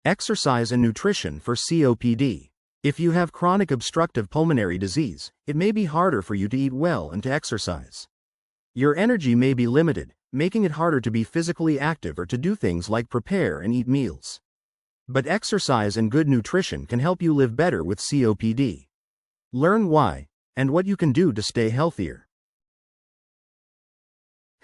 Exercise and nutrition for COPD. If you have chronic obstructive pulmonary disease, it may be harder for you to eat well and to exercise. Your energy may be limited, making it harder to be physically active or to do things like prepare and eat meals. But exercise and good nutrition can help you live better with COPD. Learn why, and what you can do to stay healthier.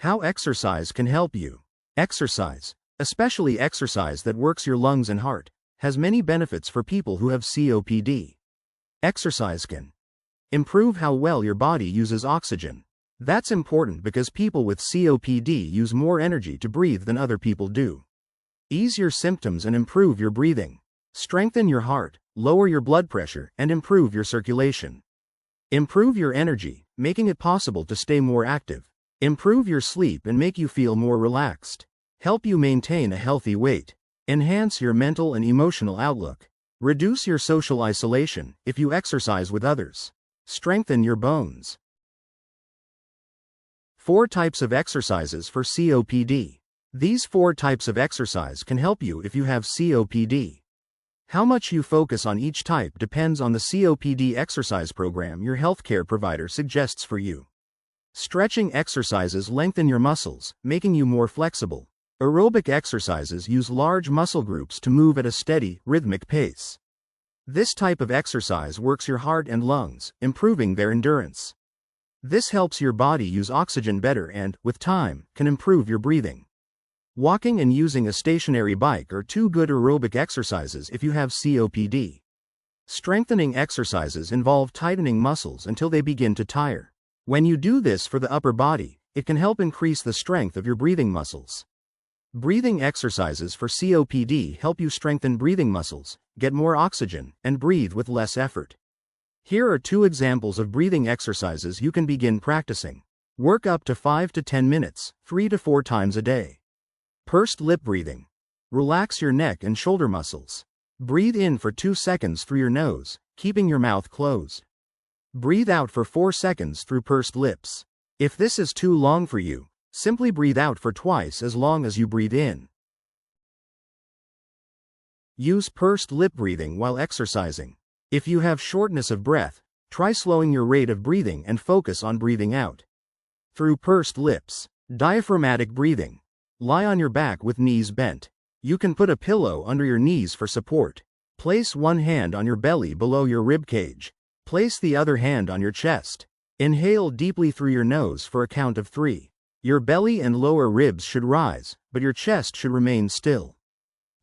How exercise can help you. Exercise, especially exercise that works your lungs and heart, has many benefits for people who have COPD. Exercise can improve how well your body uses oxygen. That's important because people with COPD use more energy to breathe than other people do. Ease your symptoms and improve your breathing. Strengthen your heart, lower your blood pressure, and improve your circulation. Improve your energy, making it possible to stay more active. Improve your sleep and make you feel more relaxed. Help you maintain a healthy weight. Enhance your mental and emotional outlook. Reduce your social isolation if you exercise with others. Strengthen your bones. 4 types of exercises for COPD. These 4 types of exercise can help you if you have COPD. How much you focus on each type depends on the COPD exercise program your healthcare provider suggests for you. Stretching exercises lengthen your muscles, making you more flexible. Aerobic exercises use large muscle groups to move at a steady, rhythmic pace. This type of exercise works your heart and lungs, improving their endurance. This helps your body use oxygen better and, with time, can improve your breathing. Walking and using a stationary bike are 2 good aerobic exercises if you have COPD. Strengthening exercises involve tightening muscles until they begin to tire. When you do this for the upper body, it can help increase the strength of your breathing muscles. Breathing exercises for COPD help you strengthen breathing muscles, get more oxygen, and breathe with less effort. Here are 2 examples of breathing exercises you can begin practicing. Work up to 5 to 10 minutes, 3 to 4 times a day. Pursed lip breathing. Relax your neck and shoulder muscles. Breathe in for 2 seconds through your nose, keeping your mouth closed. Breathe out for 4 seconds through pursed lips. If this is too long for you, simply breathe out for twice as long as you breathe in. Use pursed lip breathing while exercising. If you have shortness of breath, try slowing your rate of breathing and focus on breathing out through pursed lips. Diaphragmatic breathing. Lie on your back with knees bent. You can put a pillow under your knees for support. Place one hand on your belly below your rib cage. Place the other hand on your chest. Inhale deeply through your nose for a count of 3. Your belly and lower ribs should rise, but your chest should remain still.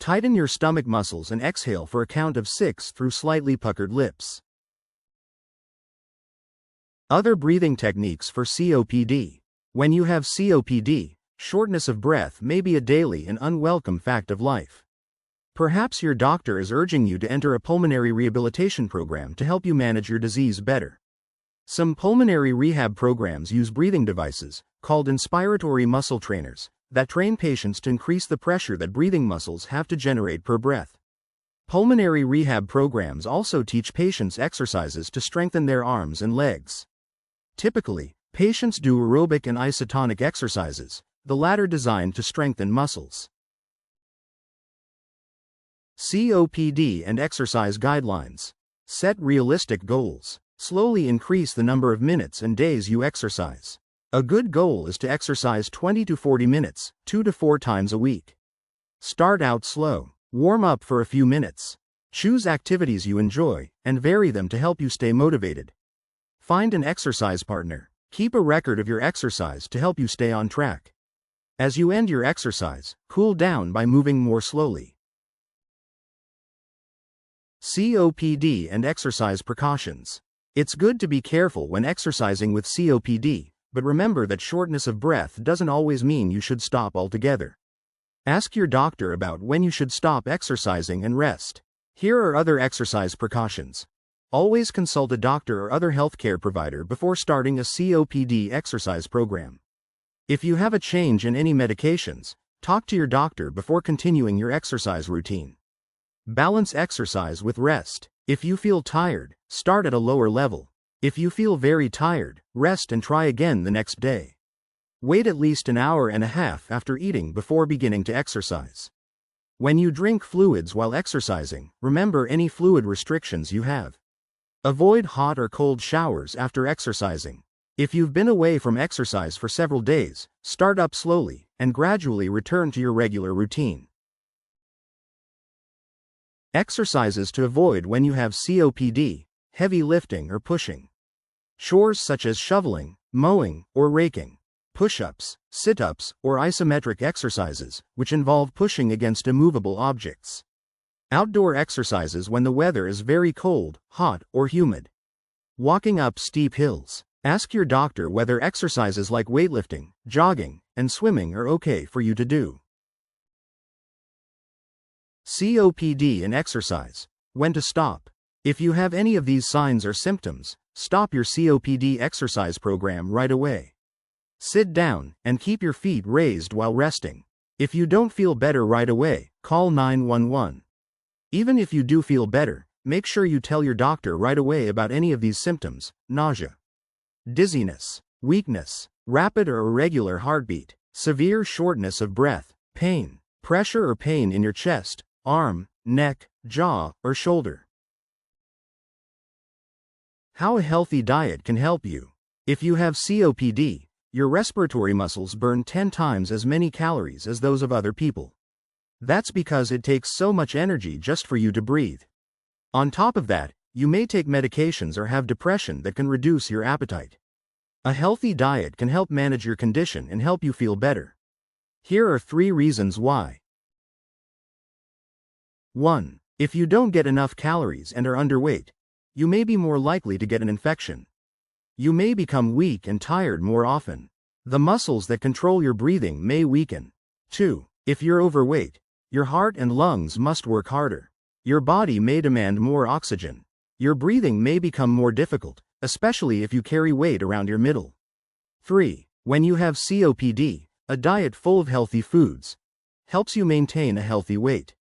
Tighten your stomach muscles and exhale for a count of 6 through slightly puckered lips. Other breathing techniques for COPD. When you have COPD, shortness of breath may be a daily and unwelcome fact of life. Perhaps your doctor is urging you to enter a pulmonary rehabilitation program to help you manage your disease better. Some pulmonary rehab programs use breathing devices, called inspiratory muscle trainers, that train patients to increase the pressure that breathing muscles have to generate per breath. Pulmonary rehab programs also teach patients exercises to strengthen their arms and legs. Typically, patients do aerobic and isotonic exercises, the latter designed to strengthen muscles. COPD and exercise guidelines. Set realistic goals. Slowly increase the number of minutes and days you exercise. A good goal is to exercise 20 to 40 minutes, 2 to 4 times a week. Start out slow. Warm up for a few minutes. Choose activities you enjoy, and vary them to help you stay motivated. Find an exercise partner. Keep a record of your exercise to help you stay on track. As you end your exercise, cool down by moving more slowly. COPD and exercise precautions. It's good to be careful when exercising with COPD, but remember that shortness of breath doesn't always mean you should stop altogether. Ask your doctor about when you should stop exercising and rest. Here are other exercise precautions. Always consult a doctor or other healthcare provider before starting a COPD exercise program. If you have a change in any medications, talk to your doctor before continuing your exercise routine. Balance exercise with rest. If you feel tired, start at a lower level. If you feel very tired, rest and try again the next day. Wait at least an hour and a half after eating before beginning to exercise. When you drink fluids while exercising, remember any fluid restrictions you have. Avoid hot or cold showers after exercising. If you've been away from exercise for several days, start up slowly and gradually return to your regular routine. Exercises to avoid when you have COPD, heavy lifting or pushing. Chores such as shoveling, mowing, or raking. Push-ups, sit-ups, or isometric exercises, which involve pushing against immovable objects. Outdoor exercises when the weather is very cold, hot, or humid. Walking up steep hills. Ask your doctor whether exercises like weightlifting, jogging, and swimming are okay for you to do. COPD and exercise. When to stop. If you have any of these signs or symptoms, stop your COPD exercise program right away. Sit down and keep your feet raised while resting. If you don't feel better right away, call 911. Even if you do feel better, make sure you tell your doctor right away about any of these symptoms: nausea, dizziness, weakness, rapid or irregular heartbeat, severe shortness of breath, pain, pressure or pain in your chest, arm, neck, jaw, or shoulder. How a healthy diet can help you. If you have COPD, your respiratory muscles burn 10 times as many calories as those of other people. That's because it takes so much energy just for you to breathe. On top of that, you may take medications or have depression that can reduce your appetite. A healthy diet can help manage your condition and help you feel better. Here are 3 reasons why. 1. If you don't get enough calories and are underweight, you may be more likely to get an infection. You may become weak and tired more often. The muscles that control your breathing may weaken. 2. If you're overweight, your heart and lungs must work harder. Your body may demand more oxygen. Your breathing may become more difficult, especially if you carry weight around your middle. 3. When you have COPD, a diet full of healthy foods helps you maintain a healthy weight.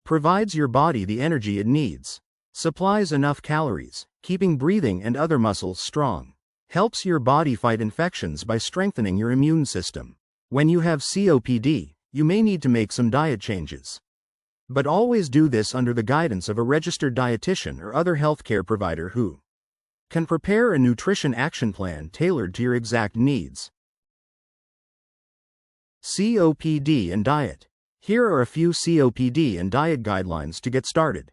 Provides your body the energy it needs. Supplies enough calories, keeping breathing and other muscles strong. Helps your body fight infections by strengthening your immune system. When you have COPD, you may need to make some diet changes. But always do this under the guidance of a registered dietitian or other healthcare provider who can prepare a nutrition action plan tailored to your exact needs. COPD and diet. Here are a few COPD and diet guidelines to get started.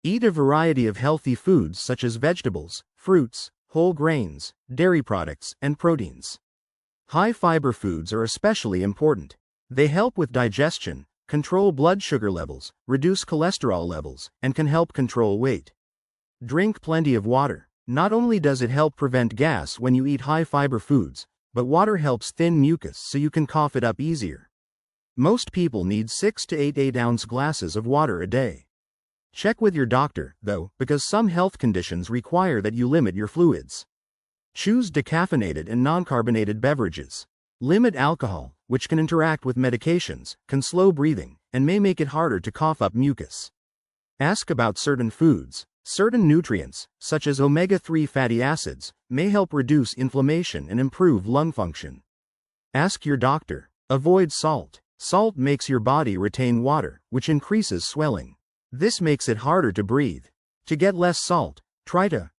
Eat a variety of healthy foods such as vegetables, fruits, whole grains, dairy products, and proteins. High-fiber foods are especially important. They help with digestion, control blood sugar levels, reduce cholesterol levels, and can help control weight. Drink plenty of water. Not only does it help prevent gas when you eat high-fiber foods, but water helps thin mucus so you can cough it up easier. Most people need 6 to 8 8-ounce glasses of water a day. Check with your doctor, though, because some health conditions require that you limit your fluids. Choose decaffeinated and non-carbonated beverages. Limit alcohol, which can interact with medications, can slow breathing, and may make it harder to cough up mucus. Ask about certain foods. Certain nutrients, such as omega-3 fatty acids, may help reduce inflammation and improve lung function. Ask your doctor. Avoid salt. Salt makes your body retain water, which increases swelling. This makes it harder to breathe. To get less salt, try to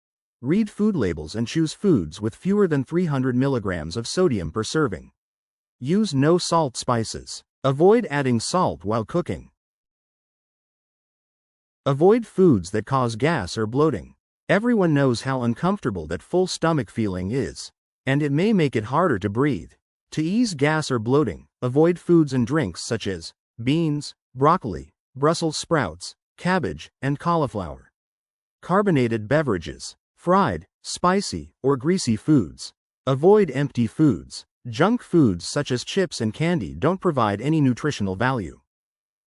read food labels and choose foods with fewer than 300 milligrams of sodium per serving. Use no-salt spices. Avoid adding salt while cooking. Avoid foods that cause gas or bloating. Everyone knows how uncomfortable that full stomach feeling is, and it may make it harder to breathe. To ease gas or bloating, avoid foods and drinks such as beans, broccoli, Brussels sprouts, cabbage, and cauliflower. Carbonated beverages. Fried, spicy, or greasy foods. Avoid empty foods. Junk foods such as chips and candy don't provide any nutritional value.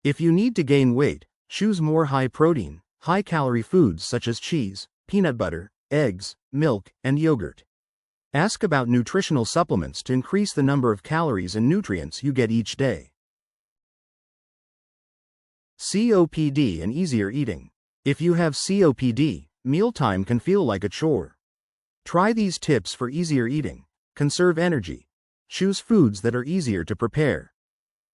If you need to gain weight, choose more high-protein, high-calorie foods such as cheese, peanut butter, eggs, milk, and yogurt. Ask about nutritional supplements to increase the number of calories and nutrients you get each day. COPD and easier eating. If you have COPD, mealtime can feel like a chore. Try these tips for easier eating. Conserve energy. Choose foods that are easier to prepare.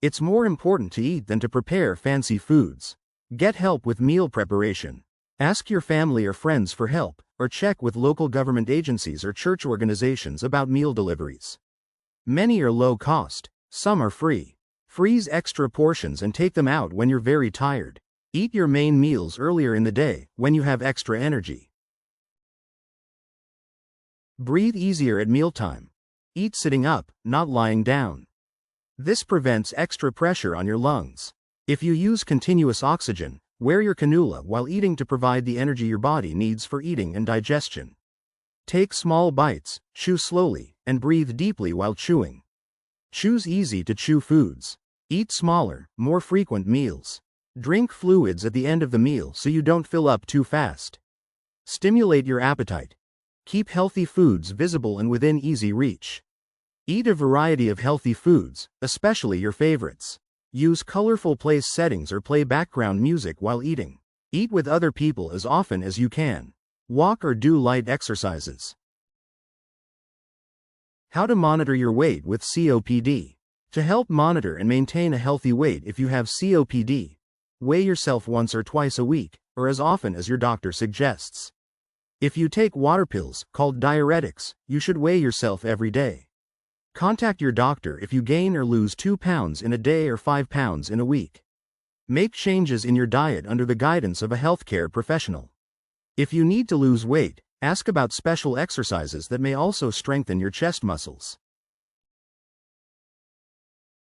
It's more important to eat than to prepare fancy foods. Get help with meal preparation. Ask your family or friends for help, or check with local government agencies or church organizations about meal deliveries. Many are low cost, some are free. Freeze extra portions and take them out when you're very tired. Eat your main meals earlier in the day, when you have extra energy. Breathe easier at mealtime. Eat sitting up, not lying down. This prevents extra pressure on your lungs. If you use continuous oxygen, wear your cannula while eating to provide the energy your body needs for eating and digestion. Take small bites, chew slowly, and breathe deeply while chewing. Choose easy to chew foods. Eat smaller, more frequent meals. Drink fluids at the end of the meal so you don't fill up too fast. Stimulate your appetite. Keep healthy foods visible and within easy reach. Eat a variety of healthy foods, especially your favorites. Use colorful place settings or play background music while eating. Eat with other people as often as you can. Walk or do light exercises. How to monitor your weight with COPD. To help monitor and maintain a healthy weight if you have COPD, weigh yourself once or twice a week, or as often as your doctor suggests. If you take water pills, called diuretics, you should weigh yourself every day. Contact your doctor if you gain or lose 2 pounds in a day or 5 pounds in a week. Make changes in your diet under the guidance of a healthcare professional. If you need to lose weight, ask about special exercises that may also strengthen your chest muscles.